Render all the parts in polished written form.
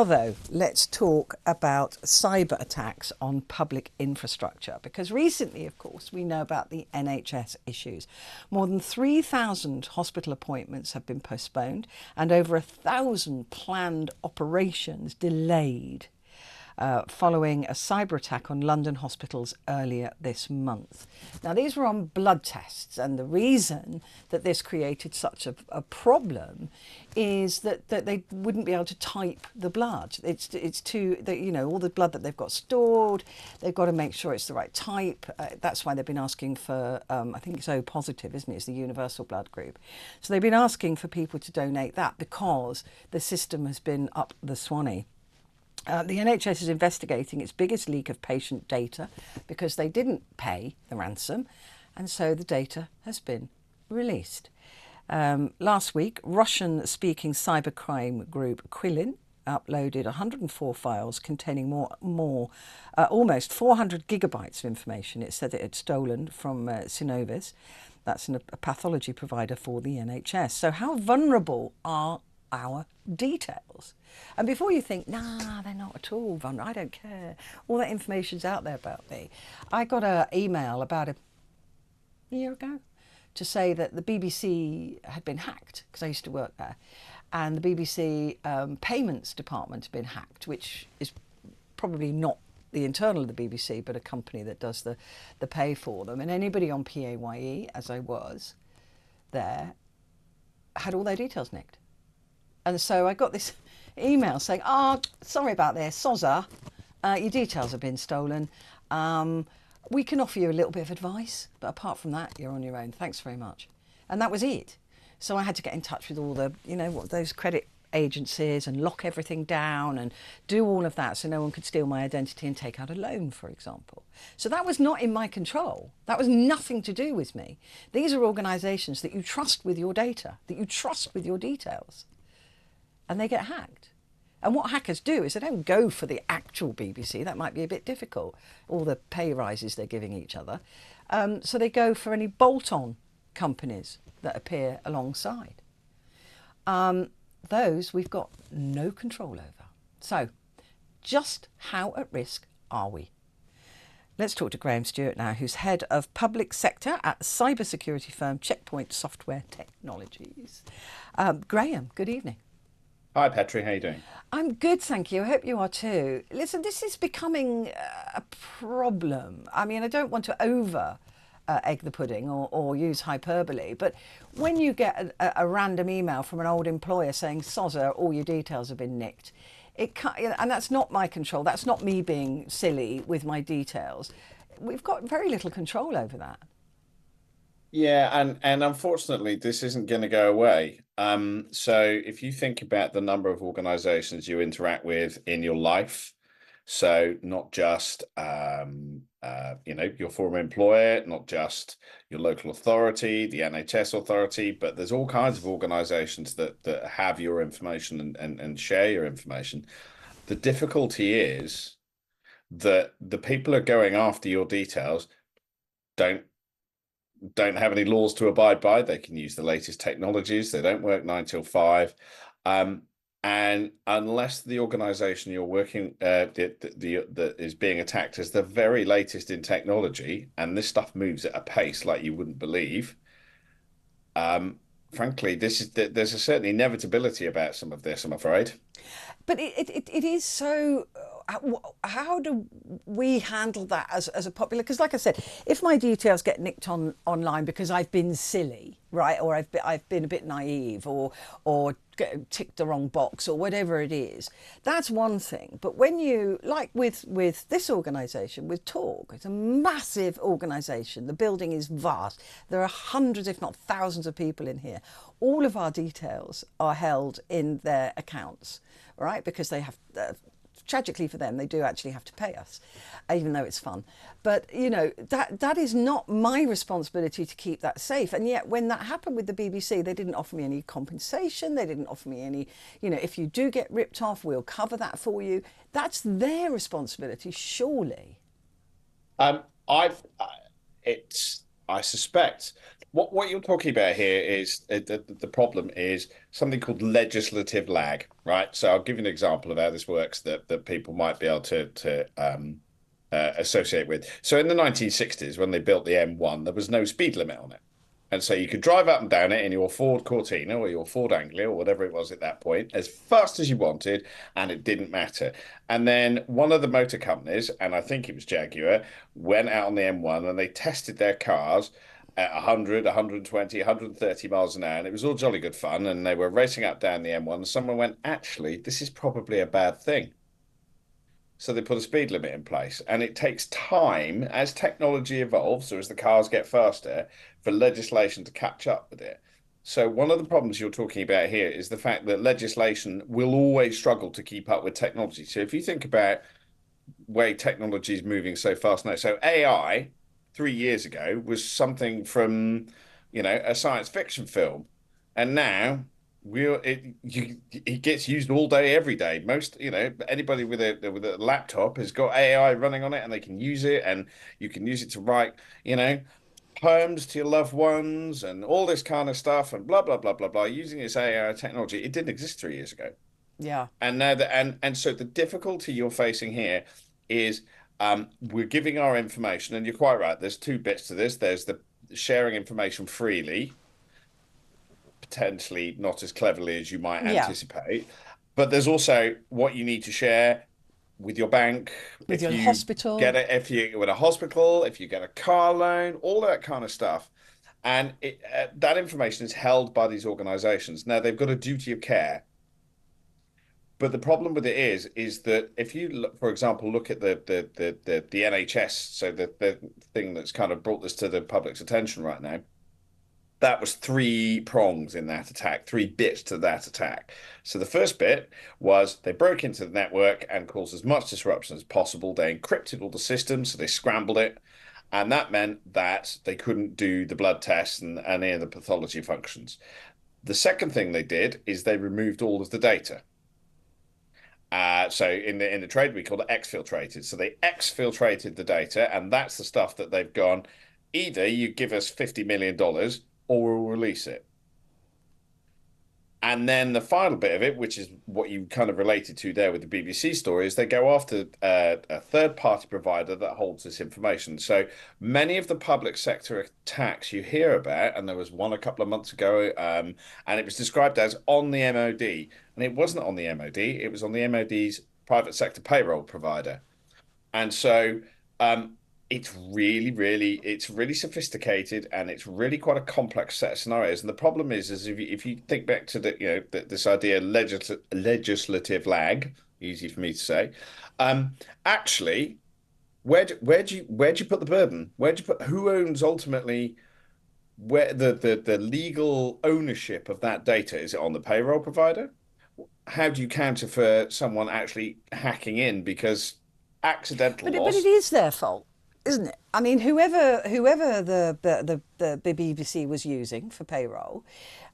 Now, though, let's talk about cyber attacks on public infrastructure, because recently, of course, we know about the NHS issues. More than 3,000 hospital appointments have been postponed and over 1,000 planned operations delayed following a cyber attack on London hospitals earlier this month. Now, these were on blood tests, and the reason that this created such a problem is that they wouldn't be able to type the blood. It's too, all the blood that they've got stored, they've got to make sure it's the right type. That's why they've been asking for, I think it's O positive, isn't it? It's the universal blood group. So they've been asking for people to donate that because the system has been up the swanny. The NHS is investigating its biggest leak of patient data because they didn't pay the ransom, and so the data has been released. Last week, Russian-speaking cybercrime group Quillin uploaded 104 files containing almost 400 gigabytes of information. It said it had stolen from Synovis. That's a pathology provider for the NHS. So how vulnerable are our details? And before you think, nah, they're not at all vulnerable, I don't care, all that information's out there about me. I got an email about a year ago to say that the BBC had been hacked, because I used to work there, and the BBC payments department had been hacked, which is probably not the internal of the BBC, but a company that does the pay for them. And anybody on PAYE, as I was there, had all their details nicked. And so I got this email saying, sorry about this, Sozza, your details have been stolen. We can offer you a little bit of advice, but apart from that, you're on your own. Thanks very much. And that was it. So I had to get in touch with all the, those credit agencies and lock everything down and do all of that so no one could steal my identity and take out a loan, for example. So that was not in my control. That was nothing to do with me. These are organisations that you trust with your data, that you trust with your details. And they get hacked. And what hackers do is they don't go for the actual BBC. That might be a bit difficult, all the pay rises they're giving each other. So they go for any bolt-on companies that appear alongside. Those we've got no control over. So just how at risk are we? Let's talk to Graham Stewart now, who's head of public sector at cybersecurity firm Checkpoint Software Technologies. Graham, good evening. Hi, Petri. How are you doing? I'm good, thank you. I hope you are too. Listen, this is becoming a problem. I mean, I don't want to egg the pudding or use hyperbole, but when you get a random email from an old employer saying, Sozza, all your details have been nicked, and that's not my control. That's not me being silly with my details. We've got very little control over that. Yeah, and unfortunately, this isn't going to go away. So if you think about the number of organizations you interact with in your life, so not just your former employer, not just your local authority, the NHS authority, but there's all kinds of organizations that have your information and share your information. The difficulty is that the people who are going after your details don't have any laws to abide by. They can use the latest technologies. They don't work 9 till 5. And unless the organization you're working that is being attacked is the very latest in technology, and this stuff moves at a pace like you wouldn't believe, frankly, there's a certain inevitability about some of this, I'm afraid. But it is so. How do we handle that as a popular? Because, like I said, if my details get nicked online because I've been silly, right, or I've been a bit naive, or ticked the wrong box, or whatever it is, that's one thing. But when you, like with this organisation, with Talk, it's a massive organisation. The building is vast. There are hundreds, if not thousands, of people in here. All of our details are held in their accounts, right? Because they have. Tragically for them, they do actually have to pay us, even though it's fun. But, that is not my responsibility to keep that safe. And yet when that happened with the BBC, they didn't offer me any compensation. They didn't offer me any, if you do get ripped off, we'll cover that for you. That's their responsibility, surely. It's I suspect what you're talking about here is the problem is something called legislative lag, right? So I'll give you an example of how this works that people might be able to associate with. So in the 1960s, when they built the M1, there was no speed limit on it. And so you could drive up and down it in your Ford Cortina or your Ford Anglia or whatever it was at that point as fast as you wanted, and it didn't matter. And then one of the motor companies, and I think it was Jaguar, went out on the M1 and they tested their cars at 100, 120, 130 miles an hour. And it was all jolly good fun. And they were racing up down the M1. And someone went, actually, this is probably a bad thing. So they put a speed limit in place. And it takes time as technology evolves, or as the cars get faster, for legislation to catch up with it. So one of the problems you're talking about here is the fact that legislation will always struggle to keep up with technology. So if you think about way technology is moving so fast now. So AI 3 years ago was something from, a science fiction film, and now it gets used all day, every day. Most, anybody with a laptop has got AI running on it, and they can use it, and you can use it to write, you know, poems to your loved ones and all this kind of stuff, and blah blah blah blah blah. Using this AI technology, it didn't exist 3 years ago. Yeah. And now that and so the difficulty you're facing here is we're giving our information, and you're quite right. There's two bits to this. There's the sharing information freely, potentially not as cleverly as you might Yeah. anticipate, but there's also what you need to share with your bank With if your you hospital. if you're in a hospital, if you get a car loan, all that kind of stuff. And that information is held by these organizations. Now they've got a duty of care. But the problem with it is that if you look, for example, look at the NHS, so the thing that's kind of brought this to the public's attention right now, that was three prongs in that attack, three bits to that attack. So the first bit was they broke into the network and caused as much disruption as possible. They encrypted all the systems, so they scrambled it. And that meant that they couldn't do the blood tests and any of the pathology functions. The second thing they did is they removed all of the data. So in the trade we call it exfiltrated. So they exfiltrated the data, and that's the stuff that they've gone. Either you give us $50 million, or we'll release it. And then the final bit of it, which is what you kind of related to there with the BBC story, is they go after a third-party provider that holds this information. So many of the public sector attacks you hear about, and there was one a couple of months ago, and it was described as on the MOD, and it wasn't on the MOD; it was on the MOD's private sector payroll provider. And so um, it's really sophisticated, and it's really quite a complex set of scenarios. And the problem is if you think back to this idea legislative lag, easy for me to say, um, actually, where do you put the burden? Where do you put who owns ultimately where the legal ownership of that data? Is it on the payroll provider? How do you counter for someone actually hacking in because accidental But it loss? is their fault, isn't it? I mean, whoever the BBC was using for payroll,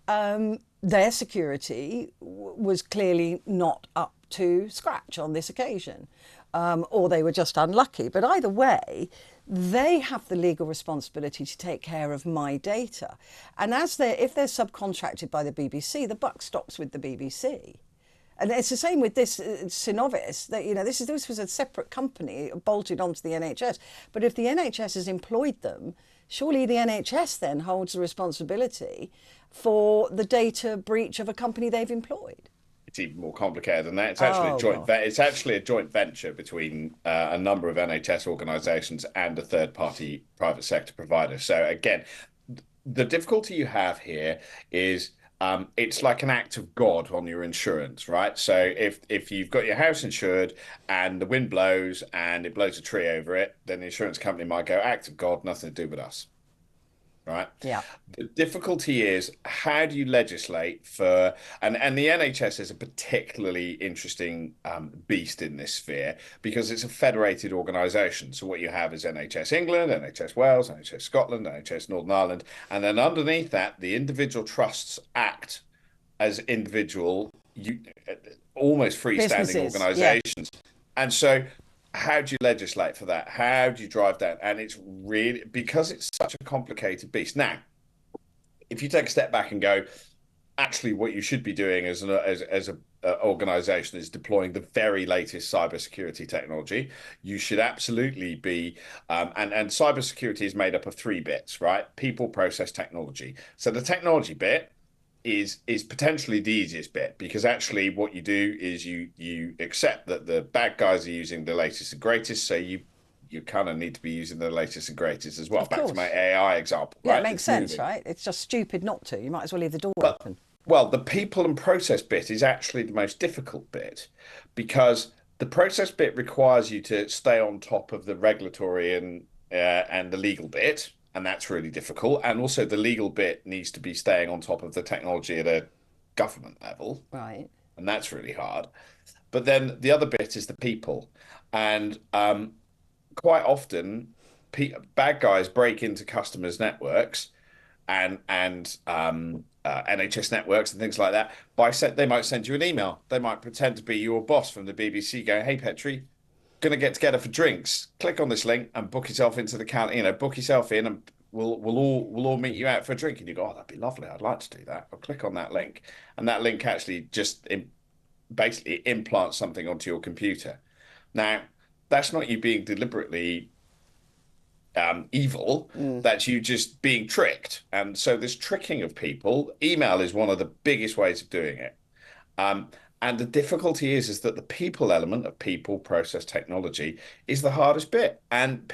their security was clearly not up to scratch on this occasion, or they were just unlucky. But either way, they have the legal responsibility to take care of my data, and if they're subcontracted by the BBC, the buck stops with the BBC. And it's the same with this Synovis. That this was a separate company bolted onto the NHS. But if the NHS has employed them, surely the NHS then holds the responsibility for the data breach of a company they've employed. It's even more complicated than that. Oh God. It's actually a joint venture between a number of NHS organisations and a third-party private sector provider. So again, the difficulty you have here is it's like an act of God on your insurance, right? So if you've got your house insured and the wind blows and it blows a tree over it, then the insurance company might go, act of God, nothing to do with us, right? Yeah. The difficulty is how do you legislate for and the NHS is a particularly interesting beast in this sphere because it's a federated organisation. So what you have is NHS England, NHS Wales, NHS Scotland, NHS Northern Ireland, and then underneath that, the individual trusts act as individual, almost freestanding Businesses. Yeah. organisations. And so how do you legislate for that? How do you drive that? And it's really because it's such a complicated beast. Now, if you take a step back and go, actually, what you should be doing as a organization is deploying the very latest cybersecurity technology. You should absolutely be, and cybersecurity is made up of three bits, right? People, process, technology. So the technology bit is potentially the easiest bit because actually what you do is you accept that the bad guys are using the latest and greatest, so you kind of need to be using the latest and greatest as well. Of Back to my course. AI example, Yeah, it right? makes It's sense, moving. right? It's just stupid not to. You might as well leave the door But open. well, the people and process bit is actually the most difficult bit because the process bit requires you to stay on top of the regulatory and the legal bit, and that's really difficult. And also the legal bit needs to be staying on top of the technology at a government level, Right. and that's really hard. But then the other bit is the people, and quite often bad guys break into customers' networks and NHS networks and things like that. They might send you an email. They might pretend to be your boss from the BBC, going, "Hey, Petrie, gonna get together for drinks. Click on this link and book yourself into the counter. Book yourself in, and we'll all meet you out for a drink." And you go, "Oh, that'd be lovely. I'd like to do that." I'll click on that link, and that link actually just basically implants something onto your computer. Now, that's not you being deliberately evil. Mm. That's you just being tricked. And so this tricking of people, email is one of the biggest ways of doing it. Um, and the difficulty is that the people element of people, process, technology is the hardest bit. And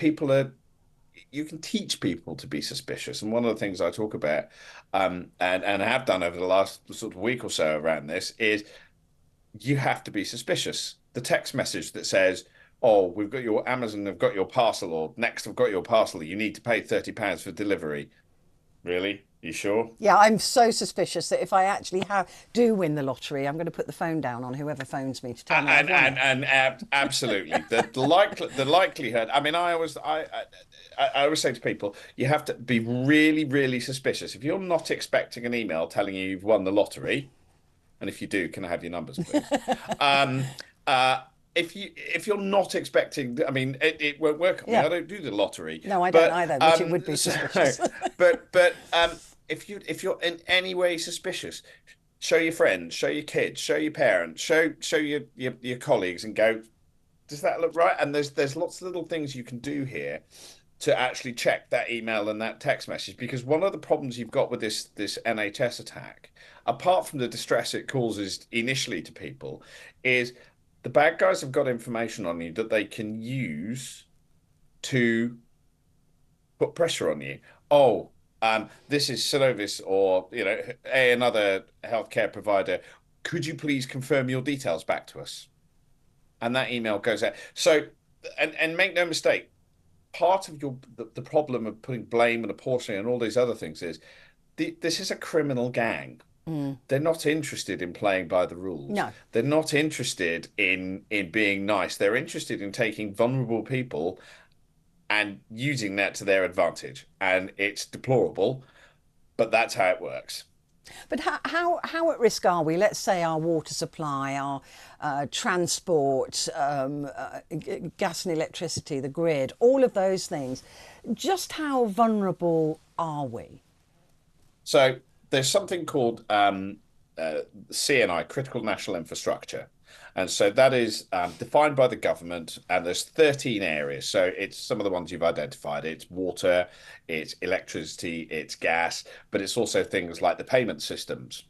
you can teach people to be suspicious. And one of the things I talk about, and have done over the last sort of week or so around this, is you have to be suspicious. The text message that says, "Oh, we've got your Amazon, have got your parcel," or "Next, I've got your parcel. You need to pay £30 for delivery." Really? You sure? Yeah, I'm so suspicious that if I actually do win the lottery, I'm going to put the phone down on whoever phones me to tell me I've won it. Absolutely the likelihood. I mean, I always say to people, you have to be really, really suspicious. If you're not expecting an email telling you you've won the lottery, and if you do, can I have your numbers, please? Um, uh, if you're not expecting, I mean, it won't work on me. Yeah. I don't do the lottery, No, I don't but either, which it would be so, suspicious. but if you're in any way suspicious, show your friends, show your kids, show your parents, show your colleagues, and go, does that look right? And there's lots of little things you can do here to actually check that email and that text message, because one of the problems you've got with this NHS attack, apart from the distress it causes initially to people, is the bad guys have got information on you that they can use to put pressure on you. Oh, this is Synovis, or another healthcare provider. Could you please confirm your details back to us? And that email goes out. So, and make no mistake, part of the problem of putting blame and apportioning and all these other things is this is a criminal gang. Mm. They're not interested in playing by the rules. No. They're not interested in being nice. They're interested in taking vulnerable people and using that to their advantage. And it's deplorable, but that's how it works. But how at risk are we? Let's say our water supply, our transport, gas and electricity, the grid, all of those things. Just how vulnerable are we? So there's something called CNI, Critical National Infrastructure. And so that is defined by the government, and there's 13 areas. So it's some of the ones you've identified. It's water, it's electricity, it's gas, but it's also things like the payment systems.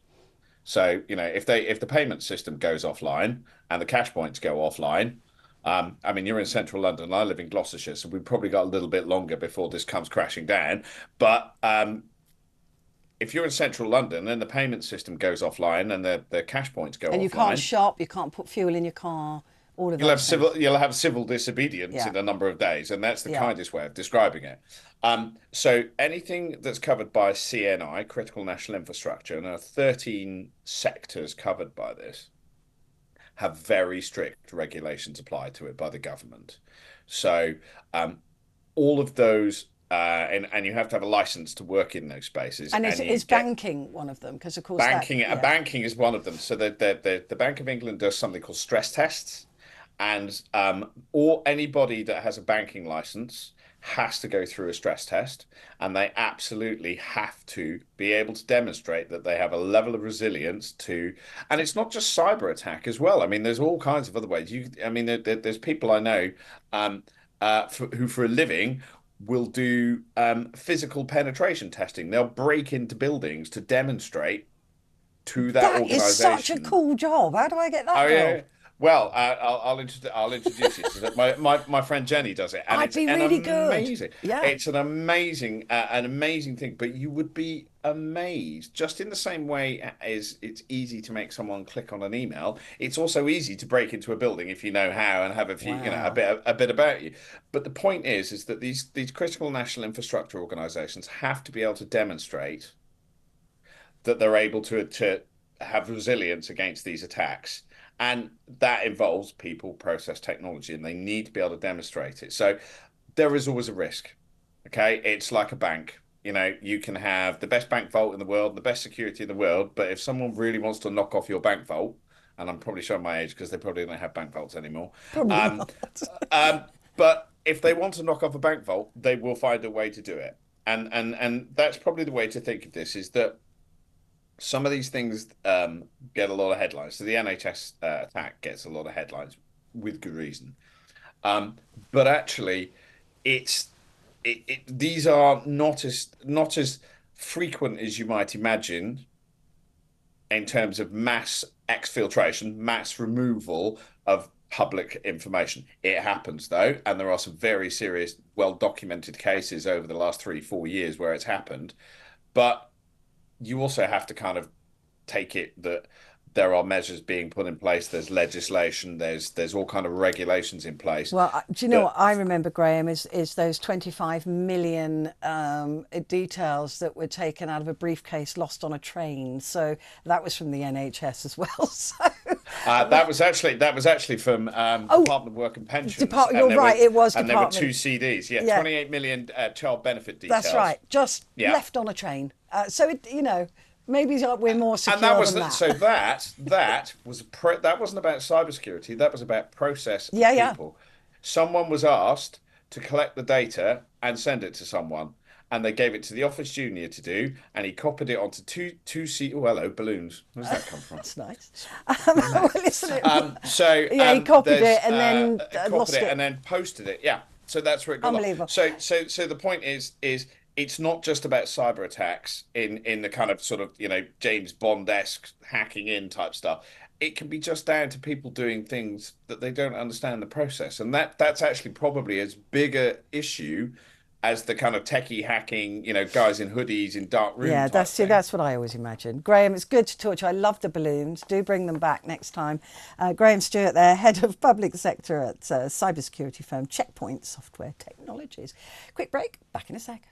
So, if the payment system goes offline and the cash points go offline, I mean, you're in central London, I live in Gloucestershire, so we've probably got a little bit longer before this comes crashing down. But if you're in central London and the payment system goes offline and the cash points go And you can't offline, shop, you can't put fuel in your car, all of you'll have those things. civil disobedience Yeah. in a number of days, and that's the Yeah. kindest way of describing it. So anything that's covered by CNI, Critical National Infrastructure, and there are 13 sectors covered by this, have very strict regulations applied to it by the government. So all of those, and you have to have a license to work in those spaces, And and you is get banking one of them? Because of course banking. yeah. Banking is one of them. So the Bank of England does something called stress tests, and or anybody that has a banking license has to go through a stress test, and they absolutely have to be able to demonstrate that they have a level of resilience to, and it's not just cyber attack as well. I mean, there's all kinds of other ways. I mean, there's people I know um, who for a living will do physical penetration testing. They'll break into buildings to demonstrate to that That is such a organization. cool job. How do I get that Oh job? yeah. Well, I'll introduce you to that. My friend Jenny does it, and I'd it's be an really good. amazing. Yeah. It's an amazing thing. But you would be amazed, just in the same way as it's easy to make someone click on an email. It's also easy to break into a building if you know how and have a few, Wow. a bit about you. But the point is that these critical national infrastructure organizations have to be able to demonstrate that they're able to have resilience against these attacks. And that involves people, process, technology, and they need to be able to demonstrate it. So there is always a risk. Okay. It's like a bank. You can have the best bank vault in the world, the best security in the world, but if someone really wants to knock off your bank vault, and I'm probably showing my age because they probably don't have bank vaults anymore. Probably Um, not. but if they want to knock off a bank vault, they will find a way to do it. And that's probably the way to think of this is that some of these things get a lot of headlines. So the NHS attack gets a lot of headlines with good reason. Um, but actually, it's these are not as frequent as you might imagine in terms of mass exfiltration, mass removal of public information. It happens though, and there are some very serious, well documented cases over the last 3, 4 years where it's happened. But you also have to kind of take it that there are measures being put in place. There's legislation. There's all kind of regulations in place Well, do you know that what I remember, Graham, is those 25 million details that were taken out of a briefcase lost on a train. So that was from the NHS as well. that was actually from Oh, Department of Work and Pensions, You're right. It was and there were two Department. CDs. Yeah, Yeah, 28 million child benefit that's details. right. Just Yeah, left on a train. Maybe we're more and that secure was than that. so that wasn't about cybersecurity. That was about process Yeah, of yeah. people. Someone was asked to collect the data and send it to someone, and they gave it to the office junior to do, and he copied it onto two seat. Oh, hello, balloons. Where's that come from? That's nice. Very Well, nice. listen, So he copied there's it and then copied lost it it. and then posted it. Yeah. So that's where it got lost. Unbelievable. So the point is it's not just about cyber attacks in the kind of sort of James Bond-esque hacking in type stuff. It can be just down to people doing things that they don't understand the process, and that's actually probably as big a issue as the kind of techie hacking, guys in hoodies in dark room Yeah, type thing. that's what I always imagine. Graham, it's good to talk to you. I love the balloons. Do bring them back next time. Graham Stewart there, Head of Public Sector at cybersecurity firm Checkpoint Software Technologies. Quick break, back in a sec.